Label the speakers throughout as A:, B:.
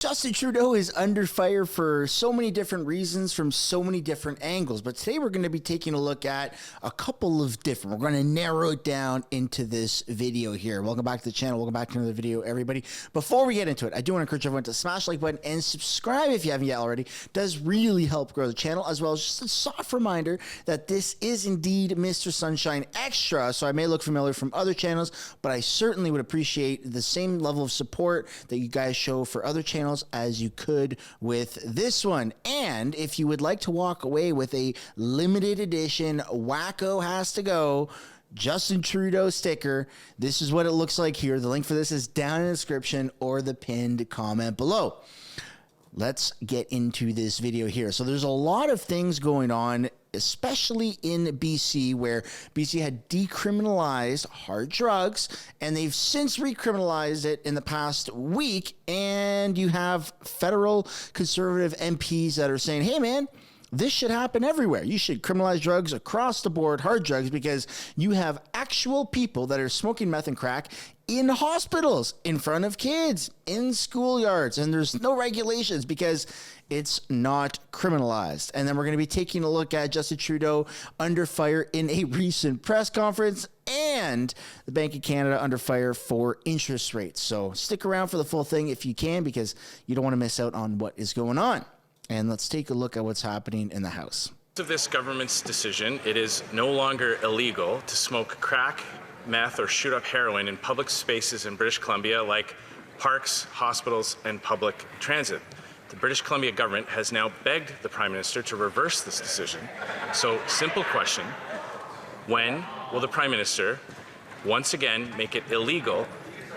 A: Justin Trudeau is under fire for so many different reasons from so many different angles. But today we're going to be taking a look at a couple of different. We're going to narrow it down into this video here. Welcome back to the channel. Welcome back to another video, everybody. Before we get into it, I do want to encourage everyone to smash the like button and subscribe if you haven't yet already. It does really help grow the channel, as well as just a soft reminder that this is indeed Mr. Sunshine Extra. So I may look familiar from other channels, but I certainly would appreciate the same level of support that you guys show for other channels as you could with this one. And if you would like to walk away with a limited edition Wacko Has to Go Justin Trudeau sticker, this is what it looks like here. The link for this is down in the description or the pinned comment below. Let's get into this video here. So there's a lot of things going on, especially in BC, where BC had decriminalized hard drugs, and they've since recriminalized it in the past week. And you have federal conservative MPs that are saying, hey man, this should happen everywhere. You should criminalize drugs across the board, hard drugs, because you have actual people that are smoking meth and crack in hospitals, in front of kids, in schoolyards, and there's no regulations because it's not criminalized. And then we're going to be taking a look at Justin Trudeau under fire in a recent press conference, and the Bank of Canada under fire for interest rates. So stick around for the full thing if you can, because you don't want to miss out on what is going on. And let's take a look at what's happening in the House.
B: Of this government's decision, it is no longer illegal to smoke crack, meth, or shoot up heroin in public spaces in British Columbia like parks, hospitals, and public transit. The British Columbia government has now begged the Prime Minister to reverse this decision. So, simple question, when will the Prime Minister once again make it illegal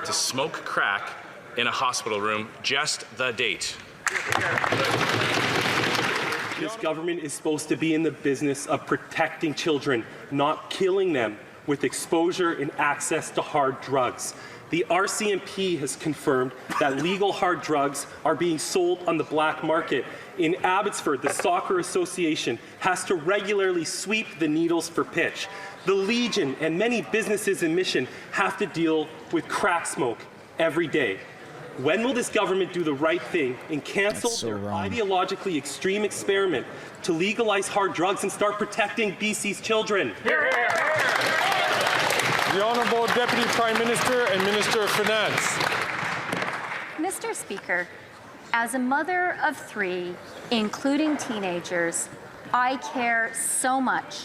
B: to smoke crack in a hospital room? Just the date.
C: This government is supposed to be in the business of protecting children, not killing them with exposure and access to hard drugs. The RCMP has confirmed that legal hard drugs are being sold on the black market. In Abbotsford, the Soccer Association has to regularly sweep the needles for pitch. The Legion and many businesses in Mission have to deal with crack smoke every day. When will this government do the right thing and cancel their ideologically extreme experiment to legalize hard drugs and start protecting BC's children?
D: Hear, hear. The Honourable Deputy Prime Minister and Minister of Finance.
E: Mr. Speaker, as a mother of three, including teenagers, I care so much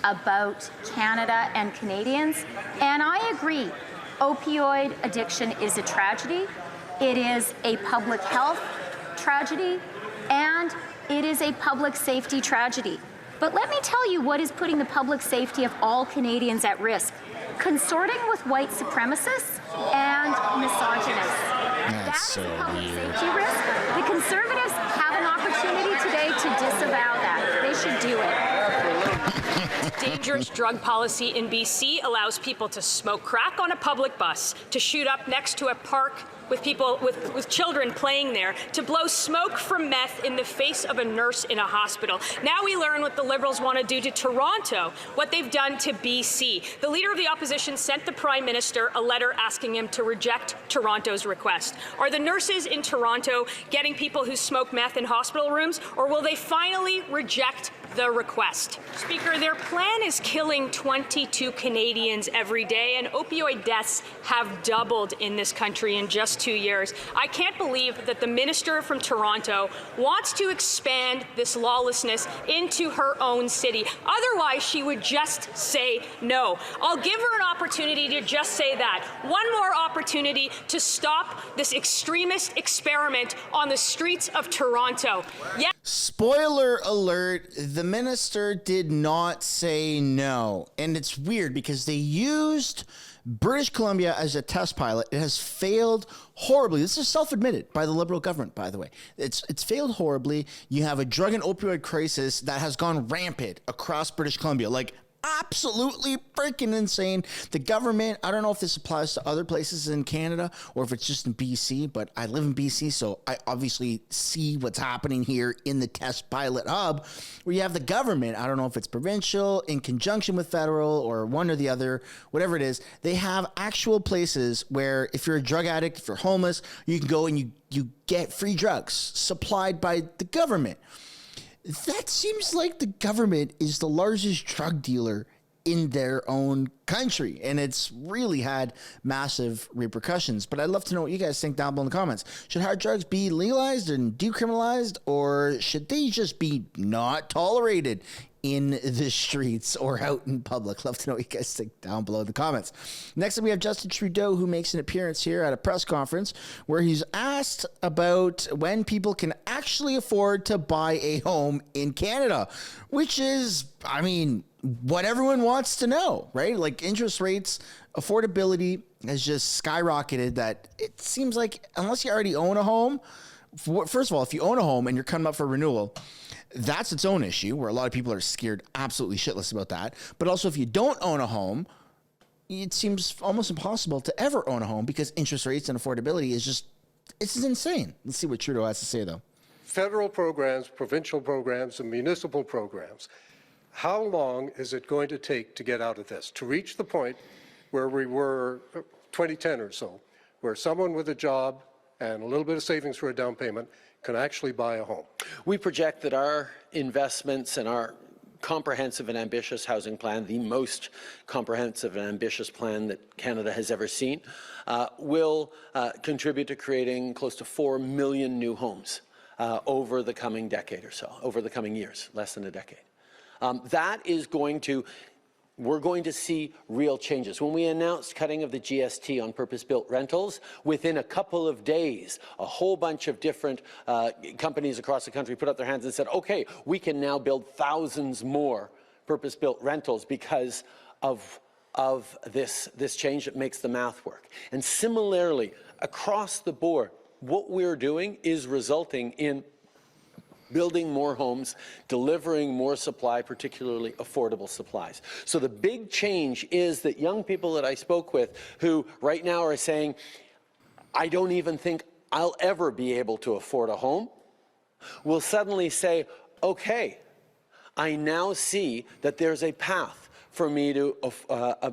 E: about Canada and Canadians, and I agree, opioid addiction is a tragedy. It is a public health tragedy, and it is a public safety tragedy. But let me tell you what is putting the public safety of all Canadians at risk. Consorting with white supremacists and misogynists.
A: That's so
E: a public
A: weird.
E: safety risk. The Conservatives have an opportunity today to disavow that. They should do it.
F: Dangerous drug policy in BC allows people to smoke crack on a public bus, to shoot up next to a park with people, with children playing there, to blow smoke from meth in the face of a nurse in a hospital. Now we learn what the Liberals want to do to Toronto, what they've done to BC. The Leader of the Opposition sent the Prime Minister a letter asking him to reject Toronto's request. Are the nurses in Toronto getting people who smoke meth in hospital rooms, or will they finally reject the request? Speaker, their plan is killing 22 Canadians every day, and opioid deaths have doubled in this country in just 2 years. I can't believe that the minister from Toronto wants to expand this lawlessness into her own city. Otherwise, she would just say no. I'll give her an opportunity to just say that. One more opportunity to stop this extremist experiment on the streets of Toronto. Yeah.
A: Spoiler alert, the minister did not say no. And it's weird because they used British Columbia as a test pilot. It has failed horribly. This is self-admitted by the Liberal government, by the way. It's failed horribly. You have a drug and opioid crisis that has gone rampant across British Columbia, like absolutely freaking insane. The government, I don't know if this applies to other places in Canada or if it's just in BC, but I live in BC, so I obviously see what's happening here in the test pilot hub, where you have the government, I don't know if it's provincial, in conjunction with federal or one or the other, whatever it is, they have actual places where if you're a drug addict, if you're homeless, you can go and you get free drugs supplied by the government. That seems like the government is the largest drug dealer in their own country, and it's really had massive repercussions. But I'd love to know what you guys think down below in the comments. Should hard drugs be legalized and decriminalized, or should they just be not tolerated in the streets or out in public? Love to know what you guys think down below in the comments. Next up, we have Justin Trudeau, who makes an appearance here at a press conference where he's asked about when people can actually afford to buy a home in Canada, which is, I mean, what everyone wants to know, right? Like interest rates, affordability has just skyrocketed, that it seems like unless you already own a home, first of all, if you own a home and you're coming up for renewal, that's its own issue where a lot of people are scared absolutely shitless about that. But also if you don't own a home, it seems almost impossible to ever own a home because interest rates and affordability is just, it's insane. Let's see what Trudeau has to say though.
G: Federal programs, provincial programs, and municipal programs. How long is it going to take to get out of this, to reach the point where we were 2010 or so, where someone with a job and a little bit of savings for a down payment can actually buy a home?
H: We project that our investments and our comprehensive and ambitious housing plan, the most comprehensive and ambitious plan that Canada has ever seen, will contribute to creating close to 4 million new homes over the coming decade or so, over the coming years, less than a decade. That is going to, we're going to see real changes. When we announced cutting of the GST on purpose-built rentals, within a couple of days, a whole bunch of different companies across the country put up their hands and said, okay, we can now build thousands more purpose-built rentals because of this change that makes the math work. And similarly, across the board, what we're doing is resulting in building more homes, delivering more supply, particularly affordable supplies. So the big change is that young people that I spoke with who right now are saying, I don't even think I'll ever be able to afford a home, will suddenly say, okay, I now see that there's a path for me to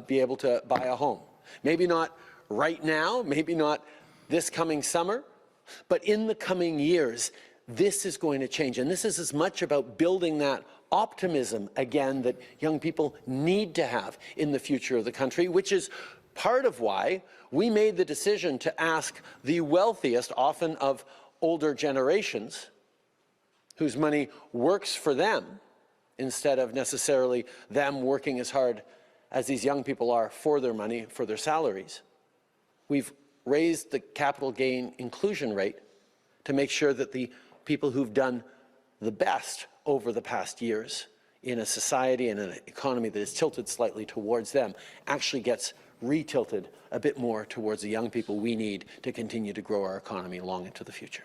H: be able to buy a home. Maybe not right now, maybe not this coming summer, but in the coming years, this is going to change. And this is as much about building that optimism again that young people need to have in the future of the country, which is part of why we made the decision to ask the wealthiest, often of older generations, whose money works for them, instead of necessarily them working as hard as these young people are for their money, for their salaries. We've raised the capital gain inclusion rate to make sure that the people who've done the best over the past years in a society and an economy that is tilted slightly towards them actually gets retilted a bit more towards the young people we need to continue to grow our economy long into the future.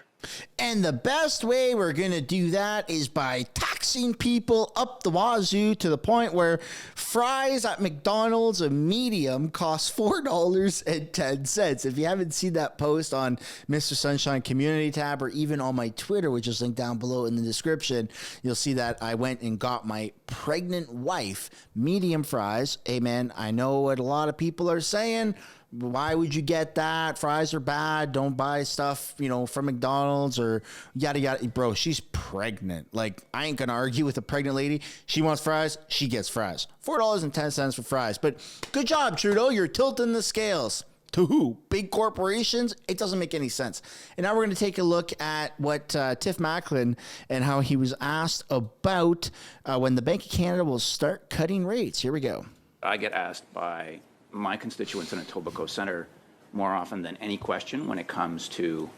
A: And the best way we're going to do that is by taxing people up the wazoo to the point where fries at McDonald's, a medium, costs $4.10. If you haven't seen that post on Mr. Sunshine community tab or even on my Twitter, which is linked down below in the description, you'll see that I went and got my pregnant wife medium fries. Hey, man, I know what a lot of people are saying. Why would you get that? Fries are bad. Don't buy stuff, you know, from McDonald's or yada, yada. Bro, she's pregnant. Like, I ain't going to argue with a pregnant lady. She wants fries. She gets fries. $4.10 for fries. But good job, Trudeau. You're tilting the scales. To who? Big corporations? It doesn't make any sense. And now we're going to take a look at what Tiff Macklin and how he was asked about when the Bank of Canada will start cutting rates. Here we go.
I: I get asked by my constituents in Etobicoke Centre more often than any question when it comes to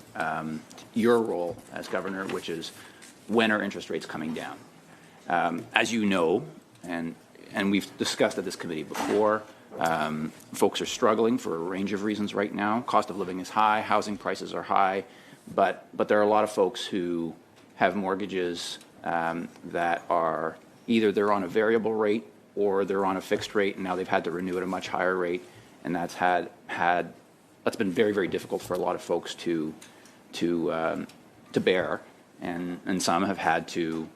I: your role as governor, which is when are interest rates coming down? As you know, and we've discussed at this committee before, folks are struggling for a range of reasons right now. Cost of living is high, housing prices are high, but there are a lot of folks who have mortgages that are either they're on a variable rate or they're on a fixed rate and now they've had to renew at a much higher rate, and that's been very, very difficult for a lot of folks to bear, and some have had to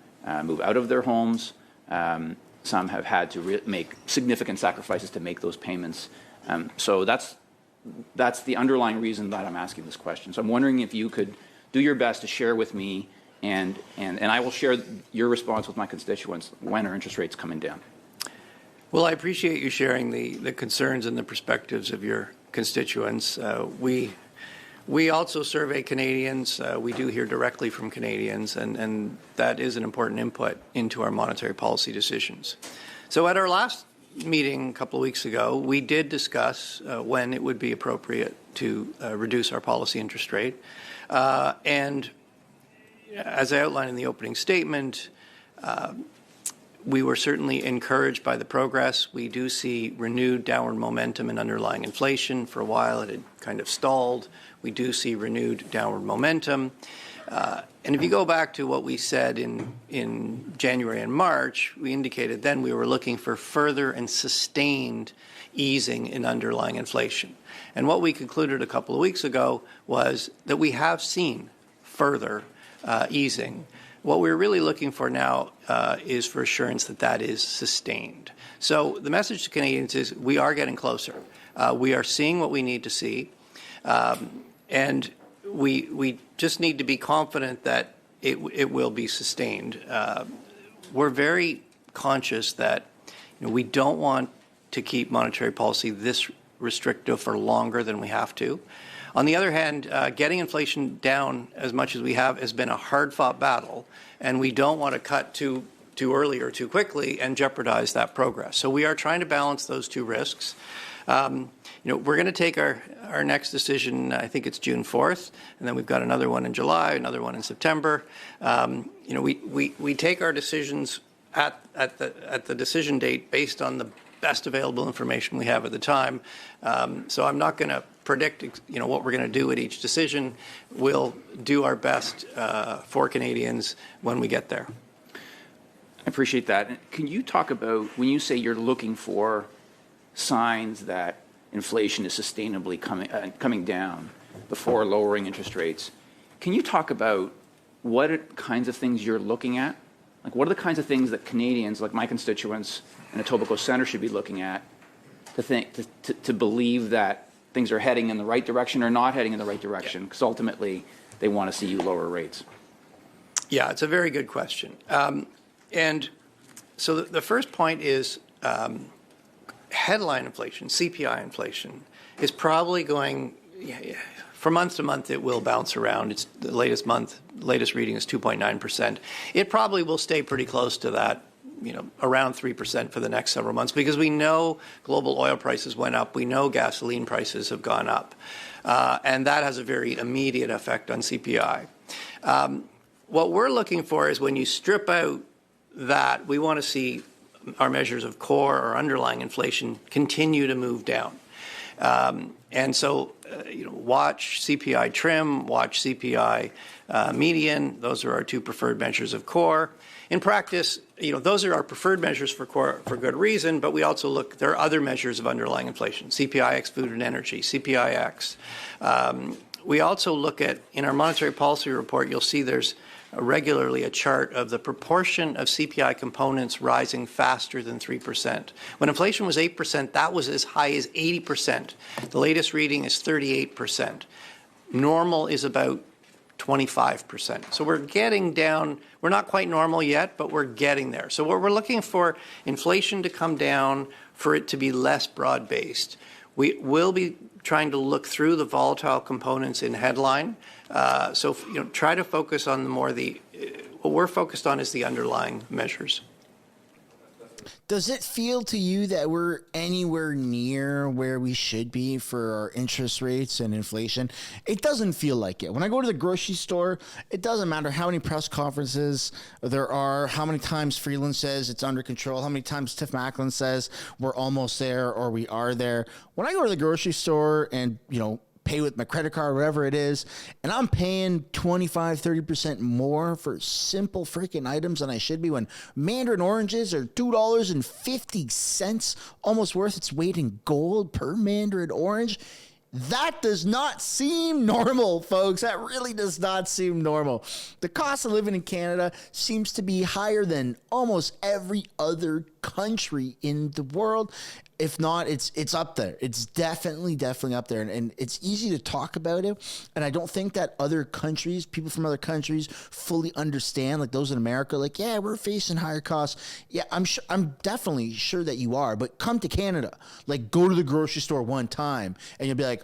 I: move out of their homes. Some have had to make significant sacrifices to make those payments. So that's the underlying reason that I'm asking this question. So I'm wondering if you could do your best to share with me, and I will share your response with my constituents. When are interest rates coming down?
J: Well, I appreciate you sharing the concerns and the perspectives of your constituents. We also survey Canadians. We do hear directly from Canadians, and that is an important input into our monetary policy decisions. So at our last meeting a couple of weeks ago, we did discuss when it would be appropriate to reduce our policy interest rate. And as I outlined in the opening statement, we were certainly encouraged by the progress. We do see renewed downward momentum in underlying inflation. For a while, it had kind of stalled. We do see renewed downward momentum. And if you go back to what we said in January and March, we indicated then we were looking for further and sustained easing in underlying inflation. And what we concluded a couple of weeks ago was that we have seen further easing. What we're really looking for now is for assurance that that is sustained. So the message to Canadians is we are getting closer. We are seeing what we need to see. And we just need to be confident that it will be sustained. We're very conscious that we don't want to keep monetary policy this restrictive for longer than we have to. On the other hand, getting inflation down as much as we have has been a hard-fought battle, and we don't want to cut too early or too quickly and jeopardize that progress. So we are trying to balance those two risks. We're going to take our next decision, I think it's June 4th, and then we've got another one in July, another one in September. We take our decisions at the decision date based on the best available information we have at the time. So I'm not going to predict, what we're going to do at each decision. We'll do our best for Canadians when we get there.
I: I appreciate that. Can you talk about, when you say you're looking for signs that inflation is sustainably coming down before lowering interest rates, can you talk about what kinds of things you're looking at? Like, what are the kinds of things that Canadians, like my constituents in Etobicoke Centre, should be looking at to believe that things are heading in the right direction or not heading in the right direction? Because ultimately, they want to see you lower rates.
J: Yeah, it's a very good question. And so the first point is headline inflation, CPI inflation, is probably going, from month to month, it will bounce around. It's the latest reading is 2.9%. It probably will stay pretty close to that, around 3% for the next several months, because we know global oil prices went up. We know gasoline prices have gone up. And that has a very immediate effect on CPI. What we're looking for is when you strip out that, we want to see our measures of core or underlying inflation continue to move down. And so, watch CPI trim, watch CPI median. Those are our two preferred measures of core. In practice, those are our preferred measures for core for good reason, but we also look, there are other measures of underlying inflation, CPI ex food and energy, CPI ex. We also look at, in our monetary policy report, you'll see there's regularly a chart of the proportion of CPI components rising faster than 3%. When inflation was 8%, that was as high as 80%. The latest reading is 38%. Normal is about 25%. So we're getting down. We're not quite normal yet, but we're getting there. So what we're looking for, inflation to come down, for it to be less broad-based. We will be trying to look through the volatile components in headline. So try to focus on what we're focused on is the underlying measures.
A: Does it feel to you that we're anywhere near where we should be for our interest rates and inflation? It doesn't feel like it. When I go to the grocery store, it doesn't matter how many press conferences there are, how many times Freeland says it's under control, how many times Tiff Macklin says we're almost there or we are there. When I go to the grocery store and, pay with my credit card, whatever it is, and I'm paying 25, 30% more for simple freaking items than I should be, when mandarin oranges are $2.50, almost worth its weight in gold per mandarin orange. That does not seem normal, folks. That really does not seem normal. The cost of living in Canada seems to be higher than almost every other country in the world. If not, it's up there. It's definitely up there. And it's easy to talk about it. And I don't think that other countries, people from other countries, fully understand, like those in America, like, yeah, we're facing higher costs. Yeah, I'm definitely sure that you are. But come to Canada, like go to the grocery store one time and you'll be like,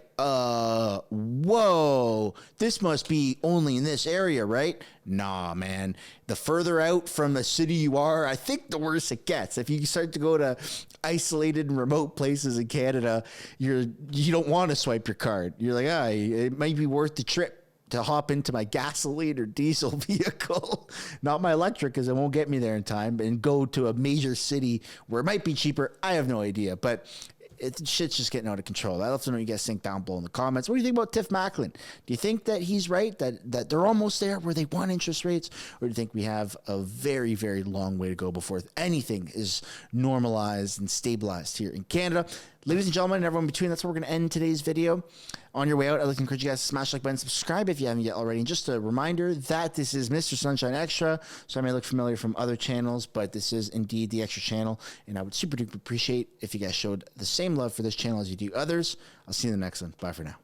A: whoa, this must be only in this area, right? Nah, man. The further out from the city you are, I think the worse it gets. If you start to go to isolated and remote places in Canada, you don't want to swipe your card. You're like, it might be worth the trip to hop into my gasoline or diesel vehicle, not my electric, because it won't get me there in time, and go to a major city where it might be cheaper. I have no idea, but shit's just getting out of control. I'd love to know what you guys think down below in the comments. What do you think about Tiff Macklin? Do you think that he's right, that they're almost there where they want interest rates? Or do you think we have a very, very long way to go before anything is normalized and stabilized here in Canada? Ladies and gentlemen, and everyone in between, that's where we're going to end today's video. On your way out, I'd like to encourage you guys to smash the like button, subscribe if you haven't yet already. And just a reminder that this is Mr. Sunshine Extra, so I may look familiar from other channels, but this is indeed the extra channel, and I would super duper appreciate if you guys showed the same love for this channel as you do others. I'll see you in the next one. Bye for now.